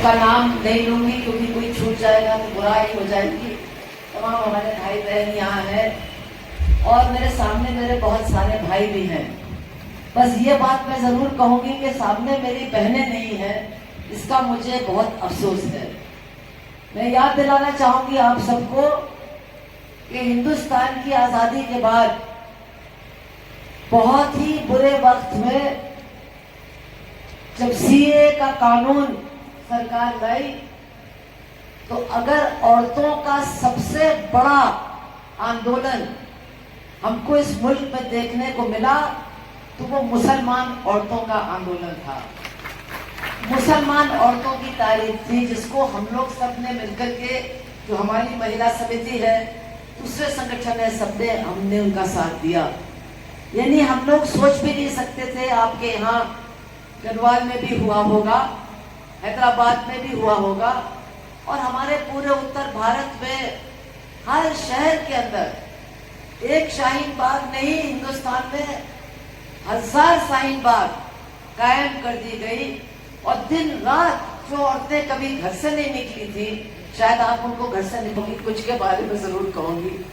सबका नाम नहीं लूंगी क्योंकि कोई छूट जाएगा तो बुराई हो जाएगी। तमाम हमारे भाई बहन यहाँ हैं और मेरे सामने मेरे बहुत सारे भाई भी हैं। बस ये बात मैं जरूर कहूंगी कि सामने मेरी बहनें नहीं हैं, इसका मुझे बहुत अफसोस है। मैं याद दिलाना चाहूंगी आप सबको कि हिंदुस्तान की आजादी के बाद बहुत ही बुरे वक्त में जब सीए का कानून सरकार लाई तो अगर औरतों का सबसे बड़ा आंदोलन हमको इस मुल्क में देखने को मिला तो वो मुसलमान औरतों का आंदोलन था। मुसलमान औरतों की तारीफ थी जिसको हम लोग सबने मिलकर के, जो हमारी महिला समिति है, दूसरे संगठन है, सबने हमने उनका साथ दिया। यानी हम लोग सोच भी नहीं सकते थे। आपके यहाँ गढ़वाल में भी हुआ होगा, हैदराबाद में भी हुआ होगा और हमारे पूरे उत्तर भारत में हर शहर के अंदर एक शाहीन बाग नहीं, हिंदुस्तान में 1000 शाहीन बाग कायम कर दी गई। और दिन रात जो औरतें कभी घर से नहीं निकली थी, शायद आप उनको घर से निकली कुछ के बारे में जरूर कहूंगी,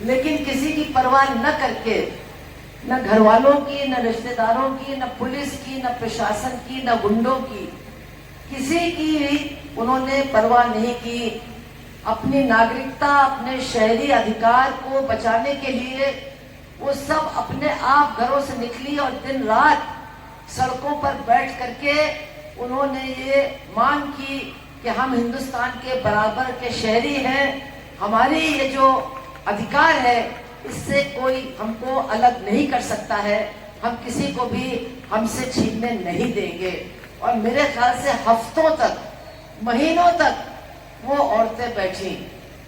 लेकिन किसी की परवाह न करके, न घर वालों की, न रिश्तेदारों की, न पुलिस की, न प्रशासन की, न गुंडों की, किसी की भी उन्होंने परवाह नहीं की। अपनी नागरिकता, अपने शहरी अधिकार को बचाने के लिए वो सब अपने आप घरों से निकली और दिन रात सड़कों पर बैठ करके उन्होंने ये मांग की कि हम हिंदुस्तान के बराबर के शहरी हैं, हमारी ये जो अधिकार है इससे कोई हमको अलग नहीं कर सकता है, हम किसी को भी हमसे छीनने नहीं देंगे। और मेरे ख्याल से हफ्तों तक, महीनों तक वो औरतें बैठी।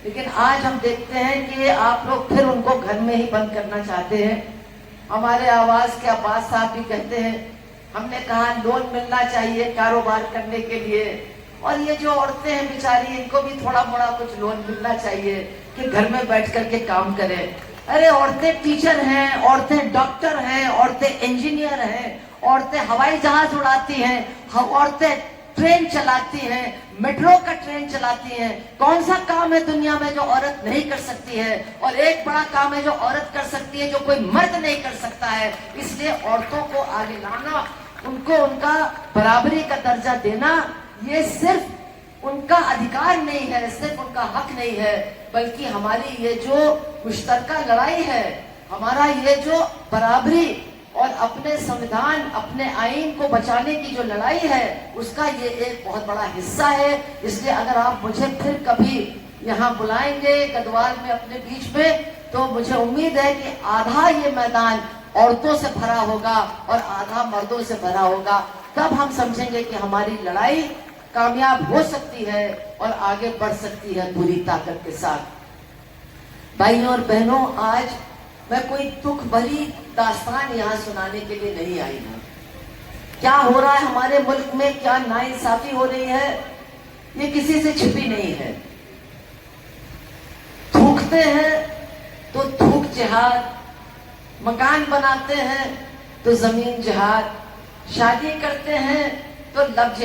लेकिन आज हम देखते हैं कि आप लोग फिर उनको घर में ही बंद करना चाहते हैं। हमारे आवाज के अब्बास साहब भी कहते हैं, हमने कहा लोन मिलना चाहिए कारोबार करने के लिए, और ये जो औरतें हैं बेचारी, इनको भी थोड़ा मोड़ा कुछ लोन मिलना चाहिए कि घर में बैठ करके काम करें। अरे औरतें टीचर हैं, औरतें डॉक्टर हैं, औरतें इंजीनियर हैं, औरतें हवाई जहाज उड़ाती हैं, औरतें ट्रेन चलाती हैं, मेट्रो का ट्रेन चलाती हैं। कौन सा काम है दुनिया में जो औरत नहीं कर सकती है? और एक बड़ा काम है जो औरत कर सकती है, जो कोई मर्द नहीं कर सकता है। इसलिए औरतों को आगे लाना, उनको उनका बराबरी का दर्जा देना, ये सिर्फ उनका अधिकार नहीं है, सिर्फ उनका हक नहीं है, बल्कि हमारी ये जो मुश्तरका लड़ाई है, हमारा ये जो बराबरी और अपने संविधान, अपने आईन को बचाने की जो लड़ाई है, उसका ये एक बहुत बड़ा हिस्सा है। इसलिए अगर आप मुझे फिर कभी यहाँ बुलाएंगे गढ़वाल में अपने बीच में, तो मुझे उम्मीद है कि आधा ये मैदान औरतों से भरा होगा और आधा मर्दों से भरा होगा। तब हम समझेंगे कि हमारी लड़ाई कामयाब हो सकती है और आगे बढ़ सकती है पूरी ताकत के साथ। भाइयों और बहनों, आज मैं कोई दुख भरी दास्तान यहाँ सुनाने के लिए नहीं आई हूँ। क्या हो रहा है हमारे मुल्क में, क्या नाइंसाफी हो रही है, ये किसी से छिपी नहीं है। थूकते हैं तो थूक जिहाद, मकान बनाते हैं तो जमीन जिहाद, शादी करते हैं तो लव जिहाद।